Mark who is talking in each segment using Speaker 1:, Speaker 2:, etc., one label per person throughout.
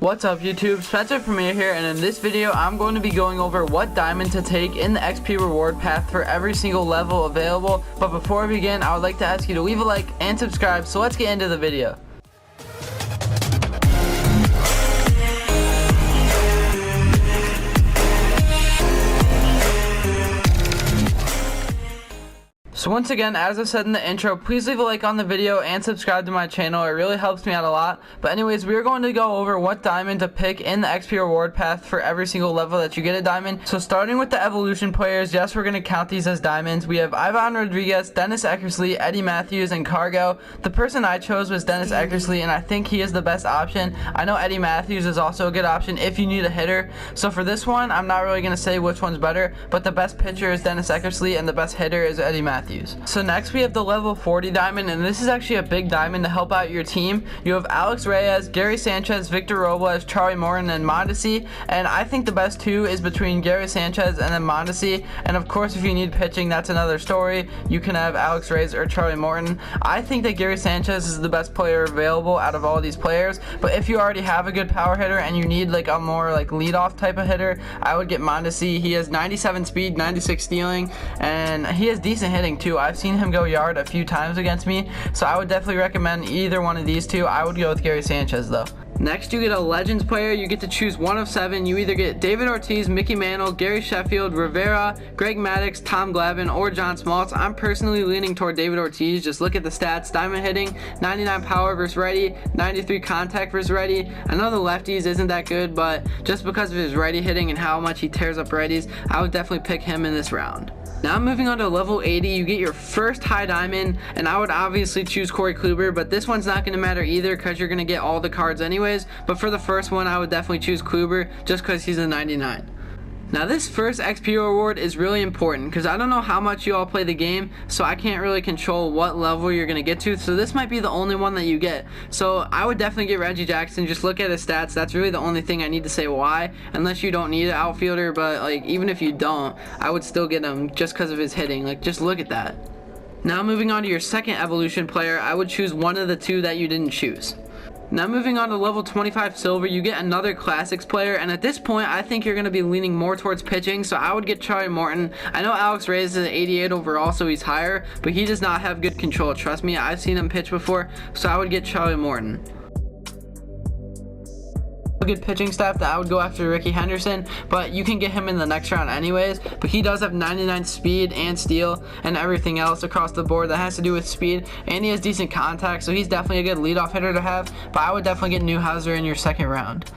Speaker 1: What's up YouTube, SpencerPremier here, and in this video I'm going to be going over what diamond to take in the XP reward path for every single level available. But before we begin, I would like to ask you to leave a like and subscribe, so let's get into the video. So once again, as I said in the intro, please leave a like on the video and subscribe to my channel. It really helps me out a lot. But anyways, we're going to go over what diamond to pick in the XP reward path for every single level that you get a diamond. So starting with the evolution players, yes, we're going to count these as diamonds. We have Ivan Rodriguez, Dennis Eckersley, Eddie Matthews, and Cargo. The person I chose was Dennis Eckersley, and I think he is the best option. I know Eddie Matthews is also a good option if you need a hitter. So for this one, I'm not really going to say which one's better, but the best pitcher is Dennis Eckersley and the best hitter is Eddie Matthews. So next we have the level 40 diamond, and this is actually a big diamond to help out your team. You have Alex Reyes, Gary Sanchez, Victor Robles, Charlie Morton, and Mondesi, and I think the best two is between Gary Sanchez and then Mondesi. And of course, if you need pitching, that's another story. You can have Alex Reyes or Charlie Morton. I think that Gary Sanchez is the best player available out of all these players, but if you already have a good power hitter and you need like a more like leadoff type of hitter, I would get Mondesi. He has 97 speed, 96 stealing, and he has decent hitting too. I've seen him go yard a few times against me, so I would definitely recommend either one of these two. I would go with Gary Sanchez though. Next, you get a Legends player. You get to choose one of 7. You either get David Ortiz, Mickey Mantle, Gary Sheffield, Rivera, Greg Maddux, Tom Glavine, or John Smoltz. I'm personally leaning toward David Ortiz. Just look at the stats. Diamond hitting, 99 power versus righty, 93 contact versus righty. I know the lefties isn't that good, but just because of his righty hitting and how much he tears up righties, I would definitely pick him in this round. Now moving on to level 80, you get your first high diamond, and I would obviously choose Corey Kluber, but this one's not going to matter either because you're going to get all the cards anyways. But for the first one, I would definitely choose Kluber just because he's a 99. Now this first XP reward is really important because I don't know how much you all play the game, so I can't really control what level you're going to get to, so this might be the only one that you get. So I would definitely get Reggie Jackson. Just look at his stats. That's really the only thing I need to say why, unless you don't need an outfielder, but like even if you don't, I would still get him just because of his hitting. Like just look at that. Now moving on to your second evolution player, I would choose one of the two that you didn't choose. Now moving on to level 25 silver, you get another classics player, and at this point I think you're going to be leaning more towards pitching, so I would get Charlie Morton. I know Alex Reyes is an 88 overall, so he's higher, but he does not have good control. Trust me, I've seen him pitch before, so I would get Charlie Morton. A good pitching staff that I would go after Ricky Henderson, but you can get him in the next round anyways. But he does have 99 speed and steal and everything else across the board that has to do with speed, and he has decent contact, so he's definitely a good leadoff hitter to have. But I would definitely get Newhouser in your second round.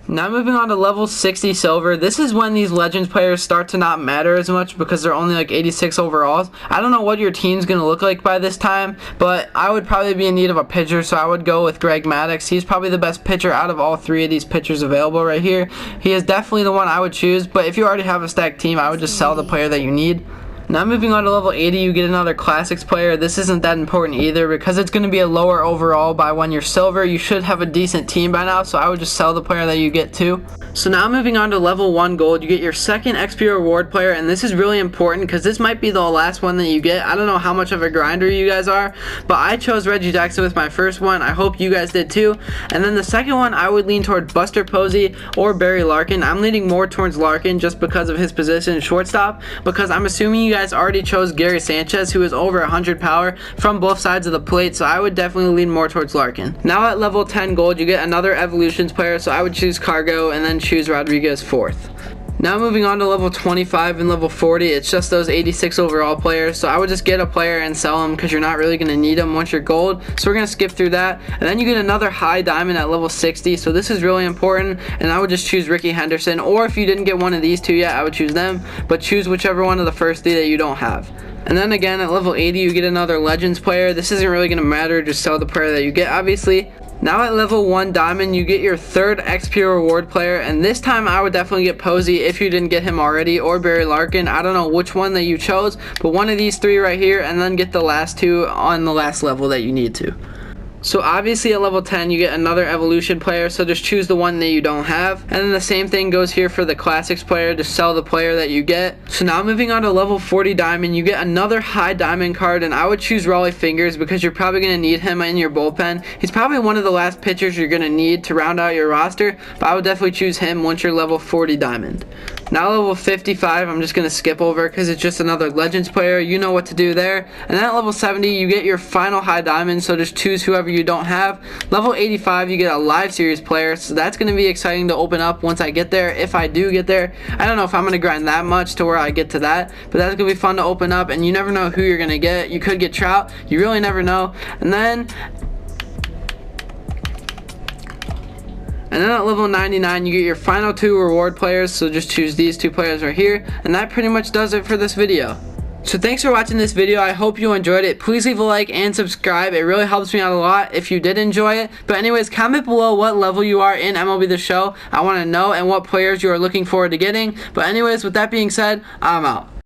Speaker 1: Now moving on to level 60 silver, this is when these Legends players start to not matter as much because they're only like 86 overalls. I don't know what your team's going to look like by this time, but I would probably be in need of a pitcher, so I would go with Greg Maddux. He's probably the best pitcher out of all 3 of these pitchers available right here. He is definitely the one I would choose, but if you already have a stacked team, I would just sell the player that you need. Now moving on to level 80, you get another classics player. This isn't that important either because it's going to be a lower overall by when you're silver. You should have a decent team by now, so I would just sell the player that you get too. So now moving on to level 1 gold, you get your second XP reward player, and this is really important because this might be the last one that you get. I don't know how much of a grinder you guys are, but I chose Reggie Jackson with my first one. I hope you guys did too. And then the second one, I would lean toward Buster Posey or Barry Larkin. I'm leaning more towards Larkin just because of his position in shortstop, because I'm assuming you guys already chose Gary Sanchez, who is over 100 power from both sides of the plate, so I would definitely lean more towards Larkin. Now at level 10 gold, you get another evolutions player, so I would choose Cargo and then choose Rodriguez fourth. Now moving on to level 25 and level 40, it's just those 86 overall players, so I would just get a player and sell them because you're not really going to need them once you're gold, so we're going to skip through that. And then you get another high diamond at level 60, so this is really important, and I would just choose Ricky Henderson, or if you didn't get one of these two yet, I would choose them, but choose whichever one of the first 3 that you don't have. And then again at level 80, you get another Legends player. This isn't really going to matter, just sell the player that you get obviously. Now at level 1 diamond, you get your third XP reward player, and this time I would definitely get Posey if you didn't get him already, or Barry Larkin. I don't know which one that you chose, but one of these 3 right here, and then get the last 2 on the last level that you need to. So obviously at level 10 you get another evolution player, so just choose the one that you don't have. And then the same thing goes here for the classics player, to sell the player that you get. So now moving on to level 40 diamond, you get another high diamond card, and I would choose Raleigh Fingers because you're probably going to need him in your bullpen. He's probably one of the last pitchers you're going to need to round out your roster, but I would definitely choose him once you're level 40 diamond. Now level 55, I'm just going to skip over because it's just another Legends player. You know what to do there. And then at level 70, you get your final high diamond, so just choose whoever you don't have. Level 85, you get a live series player, so that's going to be exciting to open up once I get there, if I do get there. I don't know if I'm going to grind that much to where I get to that, but that's going to be fun to open up, and you never know who you're going to get. You could get Trout. You really never know. And then at level 99, you get your final 2 reward players, so just choose these 2 players right here, and that pretty much does it for this video. So thanks for watching this video. I hope you enjoyed it. Please leave a like and subscribe. It really helps me out a lot if you did enjoy it. But anyways, comment below what level you are in MLB The Show. I want to know, and what players you are looking forward to getting. But anyways, with that being said, I'm out.